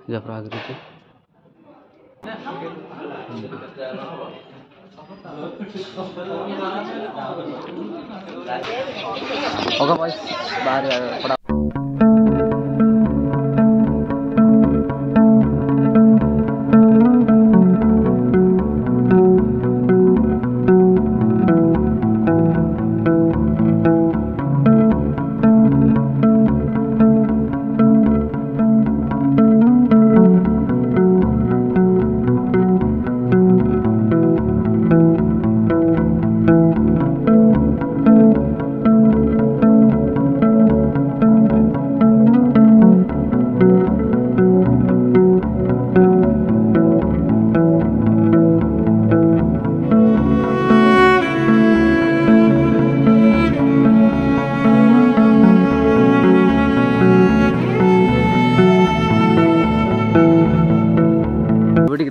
ଯାହା ଆଗରେ होगा भाई बाहर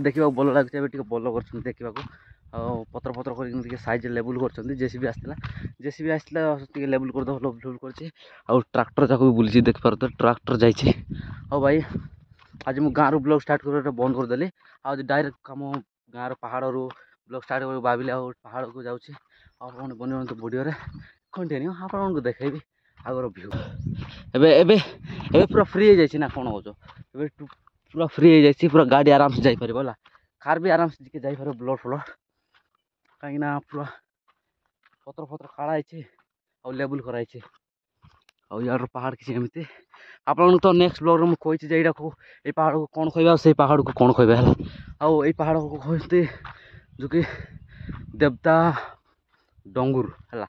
देखा भल लगे भल कर देखा पत्र पत्र कर साइज लेवल कर जेसीबी आसला जेसीबी आसला लेवल कर लेवल कर ट्रैक्टर जाक भी बुली देखिपार तो ट्रैक्टर जाइए भाई आज मुझे गाँव ब्लॉग स्टार्ट कर बंद करदेली आज डायरेक्ट कम गाँव पहाड़ ब्लॉग स्टार्ट कर भाविले पहाड़ को जाऊँगी आप बन वीडियो कंटिन्यू आपको देखेबी आगर भ्यू एबे पूरा फ्री हो जाए ना कौन कौन पूरा फ्री हो जाए पूरा गाड़ी आराम से जापर बोला कार भी आराम से जापर ब्लड फ्लड कहीं पूरा पत्र पत्र काढ़ाई और लेवल कराई यार पहाड़ किसी एमती आप तो नेक्स्ट ब्लॉग में कही ये पहाड़ को कौन कहवा से पहाड़ को कौन कहवा है आउ ये पहाड़ को कहते जो कि देवता डंगुर है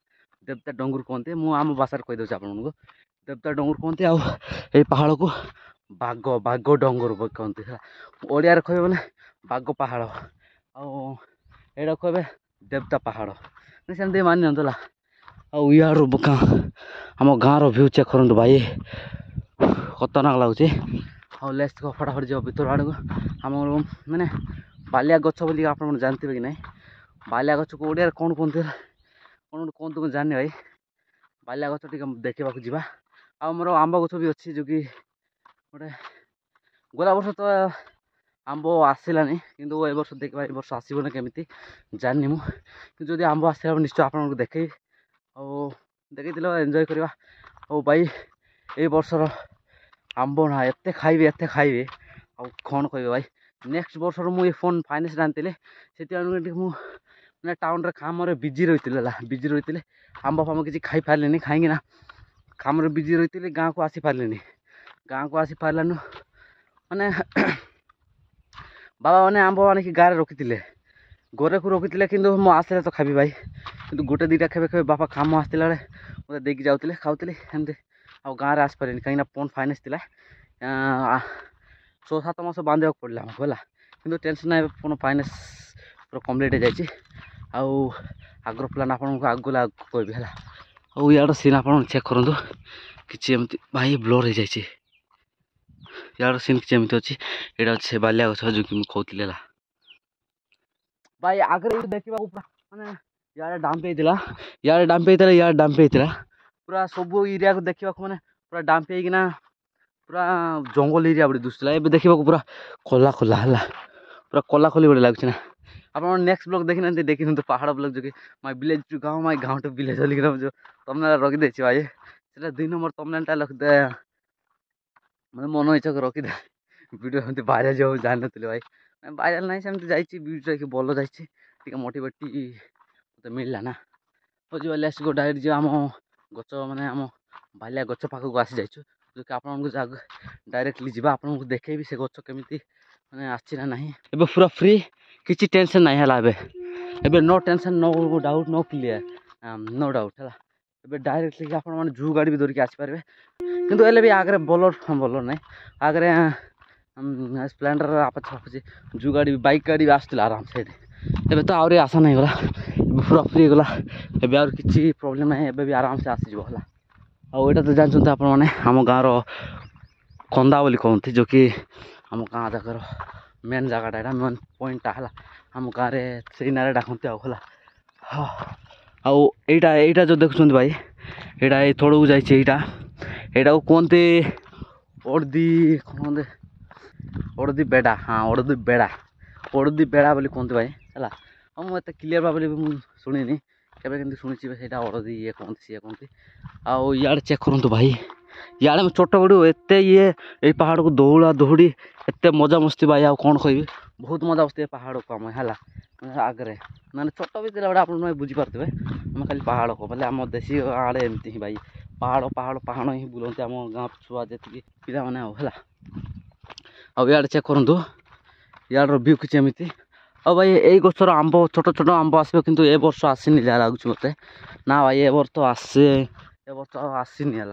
देवता डंगुर कहते मुझे आम भाषा कहीदे आपको देवता डंगुर कहते आउ ये पहाड़ को बाघ बाघ डंगुर कहते है ओडिया कहे बोले बाघ पहाड़ आड़ा कहे देवता पहाड़ सेमती मानि ना यार आम गाँव भ्यू चेक करूँ भाई खतरनाक लगुच लेट्स गो फटाफट जाओ भर आड़ को आम मैंने बालिया गच बोली आप जानते कि ना बालिया गच को ओडिया कौन कहते कौन कहते मुझे जानी भाई बालिया गच टी देखा जा आमर आंब गच भी अच्छी जो कि गोटे गला वर्ष तो आंब आसलानी कि वर्ष देखा वर्ष आसबन केमी जानी मुझे आंब आसला निश्चय आपको देखे देखी एंजॉय करवा भाई ये वर्षर आंब ना एत खाइबे कौन कह भाई नेक्स्ट वर्षर मुझे फोन फाइनान्स आनी से मैंने टाउन काम बिजी रही बिजी रही आंब फाम किसी खाई पारे कहीं काम बिजी रही गाँव को आसी पारे गाँव को आसी पारानु माने बाबा मैंने आंब आनिक गाँव रखी घरे को रखी कि आसले तो खाबी भाई कि गोटे दुटा खेबे खेबे बापा काम आसला बेले मत देकी जाऊे खाऊली एमती आ गाँव में आसपारे कहीं फोन फाइनान्स थी 6-7 मास बांधा पड़ा आमको है कि टेंशन ना फोन फाइनान्स पूरा कम्प्लीट हो जाए आगर प्लान आपको आगुला कहबी है यार सीन आप चेक करूँ कि भाई ब्लर हो जाए यार सीन किसी एमती अच्छी यहाँ से बालिया गछ जो कि मुझे कहती भाई आगे देखा माने यार डांपे यार डांपे पूरा सब एरिया को देखा मैंने पूरा डांपे पूरा जंगल एरिया बड़े दुसला ए देखा पूरा खोला खोला है पूरा कला खोली बड़े लगुच ना आप नेक्स्ट ब्लॉग देखी ना देखी तो पहाड़ ब्लॉग जो कि माय विलेज टू गाँव माय गाँव टू विलेज बोलिक जो तमने रखिदे भाई से 2 नंबर तमने रखिदे मैं मन इच्छा रखिदे वीडियो एमती भाइराल जो जान नी भाई भाइराल ना सेमती जाइए वीडियो भल जाइए मोटिवेट मत मिलला ना हो जी लेट्स गो डायरेक्ट जो आम गच माने आम बालिया गच पाखक आसी जाइए जो कि आप डायरेक्टली जा आपको देखेबी से गच केमी मैंने आसी ना ना पूरा फ्री किसी टेंशन ना है no tension no doubt no clear no doubt है ए डायरेक्टली आप जू गाड़ी भी धरिकी आसपारे कि भी आगे बोलर बोलर ना आगे स्प्लेंडर आपचे जू गाड़ी बाइक गाड़ी भी आसला आराम से एबे तो आउरी आशा नहीं गला पूरा फ्री गला एबे और किसी प्रॉब्लम ना एबे भी आराम से आसीज है आईटा तो जानते आप आम गाँव कंदा बोली कहते जो कि आम गाँ जाकर मेन जगटा यहाँ मेन पॉइंटा है आम गाँव से ना डाकते आईटा जो देखुं भाई यहाँ थोड़ा को जाइए यहाँ को कहते अर्दी कहते ओडदी बेड़ा हाँ ओडदी बेड़ा बोली कहते भाई है हाँ मुझे क्लीयर भाव शुणी केवे के शुणी से ओडदी ये कहते सी कहते आउ इे चेक करूँ भाई इे छोट बड़ू एत ये पहाड़ को दौड़ा दौड़ी एत मजा मस्ती भाई आउ कौन कह बहुत मजा मस्ती पहाड़ को आम है आगे मैंने छोट भी बड़े आप बुझीपारे आम खाली पहाड़ को बोले आम देशी आड़े एमती ही भाई पहाड़ पहाड़ पहाड़ ही बुलती आम गाँ छुआ जी पिला मैंने है आउ चेक करूँ यार व्यू किसी एमती और भाई यही गचर आंब छोट छोट आंब आसो कितु ए वर्ष आसनी जहाँ लगुच मत ना भाई ए वर्ष तो आसे ए वर्ष आसनी है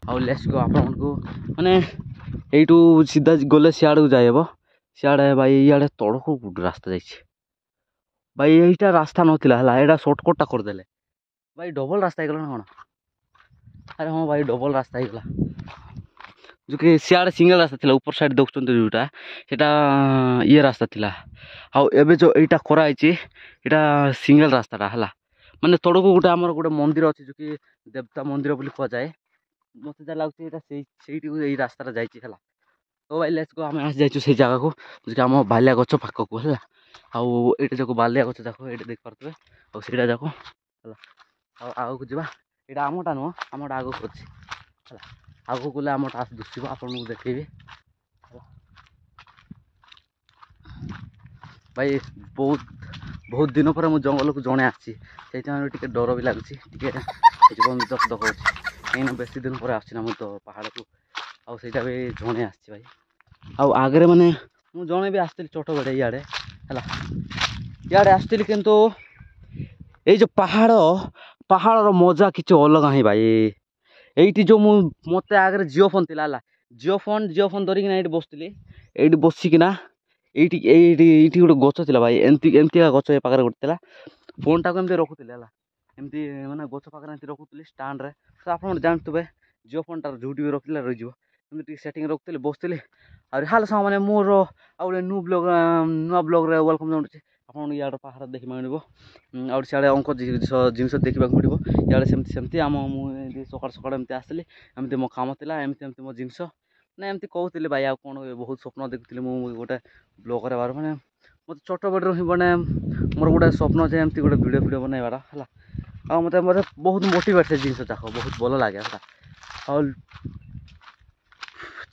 आउ लेट्स गो आपण को माने यू सीधा गले सियाड़ को जाइब सियाड़े भाई इे तड़क गोटे रास्ता जाइए भाई यहीटा रास्ता नाला यहाँ सर्टकटा करदे भाई डबल रास्ता होगा ना कौन अरे हाँ भाई डबल रास्ता होगा जो कि सियाड़े सिंगल रास्ता था ऊपर साइड देखुं जोटा से ये रास्ता था आउ एबे जो यहाँ कराई यहाँ सिंगल रास्ता है माने तड़क गोटे आमर गोटे मंदिर अच्छे जो कि देवता मंदिर बोली कह जाए मत जहाँ लगुच ये रास्ता जाइए तो भाई लेट्स गो आम आसी जाइए से जगह को जो आम बालिया गच पाक को है आउ ये जाक बालिया गच जाक ये देख पारे और सीटा जाक है आग को जावा यहाँ आमटा नुह आमटा आग को अच्छी है आग को गले आमटा दुसब आपको देखेबी भाई बहुत बहुत दिन पर मुझे जंगल को जड़े आसी टे डर भी लगुच जीवन दख दख कहीं बेस दिन पर आसना मुझे पहाड़ को आईटा भी जड़े आसी भाई आउ आगे मैंने मुझे जड़े भी आसती छोट बड़े इे इे आसती किंतु ये जो पहाड़ मजा किसी अलग ही भाई ये जो मत आगे जिओ फोन थी जिओ फोन धरिकी ये बसती ये बसिकिना ये गोटे गच थी भाई एमती गच ये पाखे गोटे फोन टाक एमती रखुली है एमती मैंने गच पाखे एमती रखुली स्टाण्ड रे तो आप जानते जिओ फोन टार जोटी भी रखिले रही सेटिंग रखुली बसती और हाल साग मैंने मोर आउ नुआ ब्लॉग वेलकम जनाऊँ आपन इे पहाड़ देखा मिले और सियाड़े अंक जिनस देखा मिले इे सेमती आम मुझे सका सका एमती आसली एमती मो काम था एमती एमती मो जिनस ना एमती कहते भाई आ कौन बहुत स्वप्न देखुली मुझे गोटे ब्लॉगर बार मैंने मत छोट बड़े ही मैंने मोर गोटे स्वप्न है एमती गोटे वीडियो बनवार है आ मत बहुत मोटिवेट से जिनस जाक बहुत भल लगे और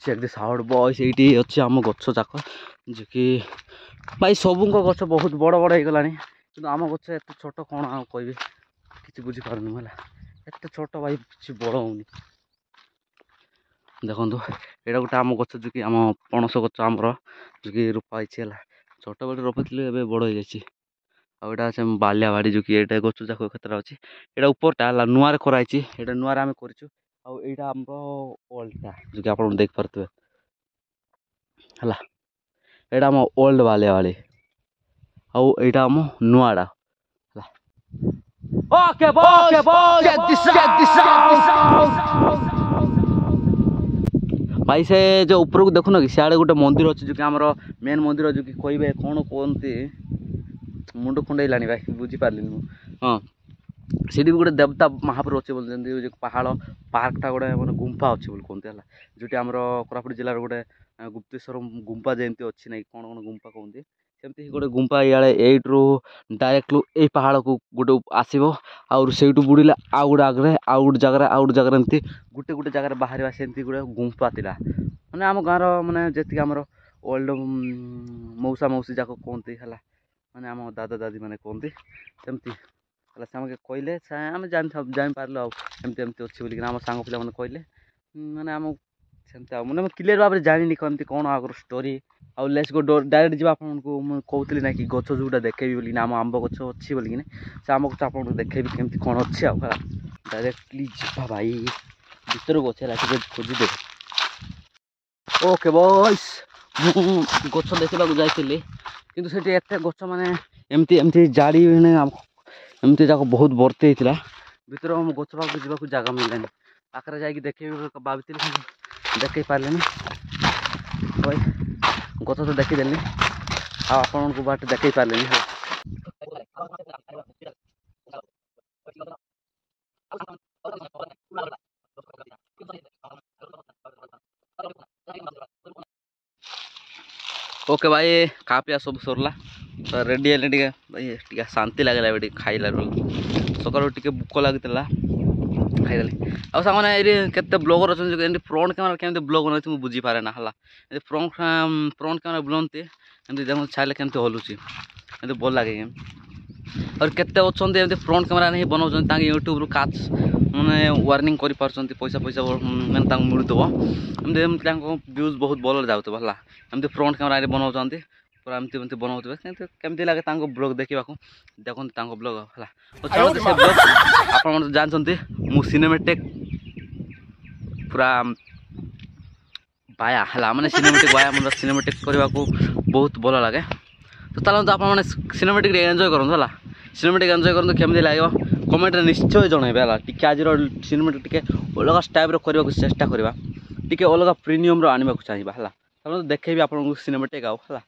चेक दिस हाउड बॉयस ये अच्छे आम गच जाक जो कि भाई सबूक गच बहुत बड़ बड़ हो गला कि आम गच एत छोट कौन कह कि बुझीपारनु है एत छोट भाई कि बड़ होनी देखो यहाँ गोटे आम गच जो कि आम पणस गच आमर जो कि रोपाई है छोट बड़े रोपी ए बड़ हो जाए आईटा से बालिया बाड़ी जो कि ये गच जाक क्षेत्र अच्छी यहाँ उपरटा नुआ कराई यहाँ नुआ आम करटा आम ओल्डटा जो कि आप देख पारे है यहाँ आम ओल्ड बालिया बाड़ी आउ यहाँ आम नुआटा Okay, boys, check this out. भाई से जो ऊपर को देखुन कि सियाड़े गोटे मंदिर अच्छे जो कि आम मेन मंदिर जो कि कहे कौन कहते मुंड खुंडे भाई बुझीपारे हाँ सी भी गोटे देवता महापुर अच्छे बोलते पहाड़ पार्कटा गोटे मैंने गुंफा अच्छे बोल कहते हैं जोटी आम कोरापुट जिलार गोटे गुप्तेश्वर गुंफा जमी अच्छी ना कौन कौन गुंफा कहते सेमती गोटे गुंफा इे यू डायरेक्ट ये पहाड़ को गोटे आसो आउ से बुड़े आउ गोटे आगे आउ गोटे जगह एमती गोटे गोटे जगह बाहर से गोटे गुंफा था मैंने आम गाँव मैंने जी आम ओल्ड मौसा मौसी जाक कहते है मैंने आम दादा दादी मैंने कहते सेमती से आम कहले आम जापारे आमती एमती अच्छी बोलिक आम सांग पिला मैंने कहले मैंने आम सेमती मैंने क्लीयर भाव में जानी कमती कौन आगर स्टोरी आउ लेट्स गो डायरेक्ट जी आपको मुझे कहती ना कि गच जोटा देखेबी बोली आम आंब गच अच्छी बोलिक से आम गच आपको देखेबी केमती कौन अच्छे आ डायरेक्टली जा भाई भर को अच्छे खोजीदे ओके बॉयस गच देखा जाइली किंतु से गच माने एमती एमती जाड़ी एमती जाक बहुत बर्ती होता भर गच पाक जावाक जगह मिललानी पाखे जाकि देखे भाभी देखे पारे भाई गच तो देखीदेली आपण को बाट देखे पारे ओके भाई खा पिया सब सरला तो रेडी है टे शांति लगे खाइला सकाल टे भूक लगी खाईदेली आ सामने ये ब्लगर अच्छे फ्रंट कैमेरा केमती ब्लग बनाती मुझे बुझीपारे ना है फ्रंट कैमेरा बुलाते एमती छाड़े केमती हलुची एमती भल लगे और केते अच्छे फ्रंट कैमेरा नहीं बनाऊँ यूट्यूब काच मैंने वार्निंग कर पैसा पैसा मैंने मिलूव एमती व्यूज बहुत भल जाऊे है एमती फ्रंट कैमेरा बनाऊँ पूरा एमती बनाऊे केमती लगे ब्लॉग देखा देखते ब्लॉग है तो चलते से ब्लॉग आप जानते मु सिनेमेटिक पूरा बाया है मैंने सिनेमेटिक बाया मतलब सिनेमेटिक करने को बहुत भल लगे तो चलते आप सिनेमेटिक एंजॉय करूँ है सिनेमेटिक एंजॉय करूँ केमती लगे कमेंट निश्चय जनइबे है टी आज सिनेमेटिक टी अलग टाइप करने को चेष्टा करवा टी अलग प्रीमियम आने को चाहिए है चलो देखेबी आप सिनेमेटिक आउ है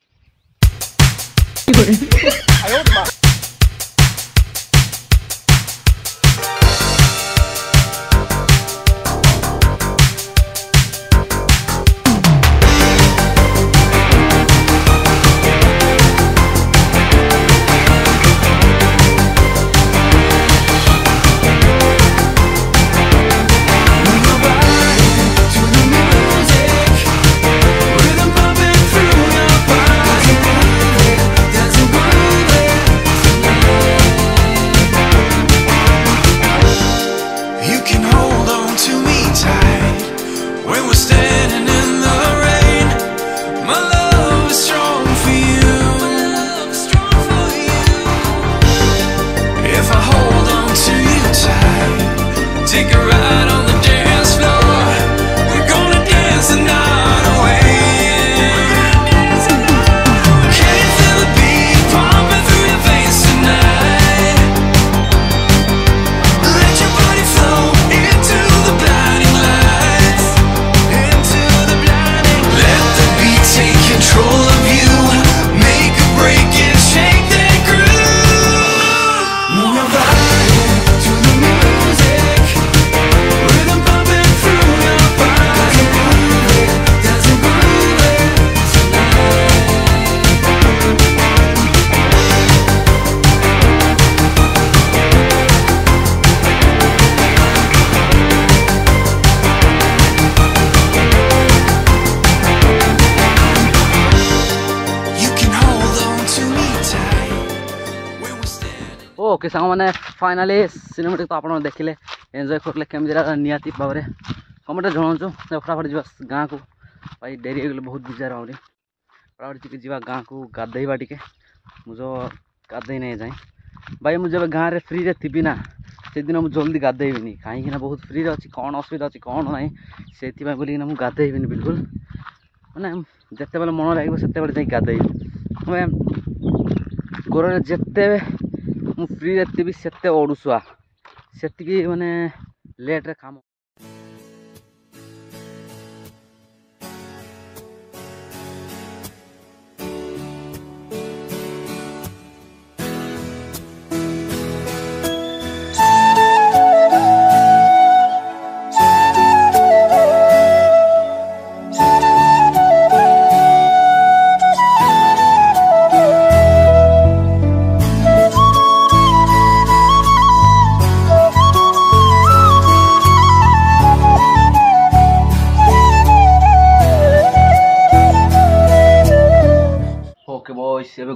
ओके सांग मैंने फाइनाली सिनेमेटिक तो आप देखिले एंजॉय करले केमती लगा निहाती भाव में कमेंट जनाऊँ फटाफट जा गाँ को भाई डेरी हो बहुत बिजार आउरी फटाफट टी जा गाँ को गाधेबा टे मुझे गाधे नहीं जाए भाई मुझे गाँव में फ्री रे थी ना से दिन मुझे जल्दी गाधेबी कहीं बहुत फ्री अच्छी कौन असुविधा अच्छी कौन ना से बोलिकिना मुझे गाधेबी बिल्कुल मैंने जिते बेले मन लगे से जा गाधेबी मैं गोर जिते मु फ्री थी से अड़ुआ से माने लेट्रे काम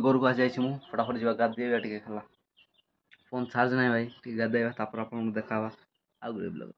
घर को आसी मु फटाफट जा गाधेबा टे खाला फोन चार्ज नहीं भाई टे गाधेबा देखा आगे ब्लॉग।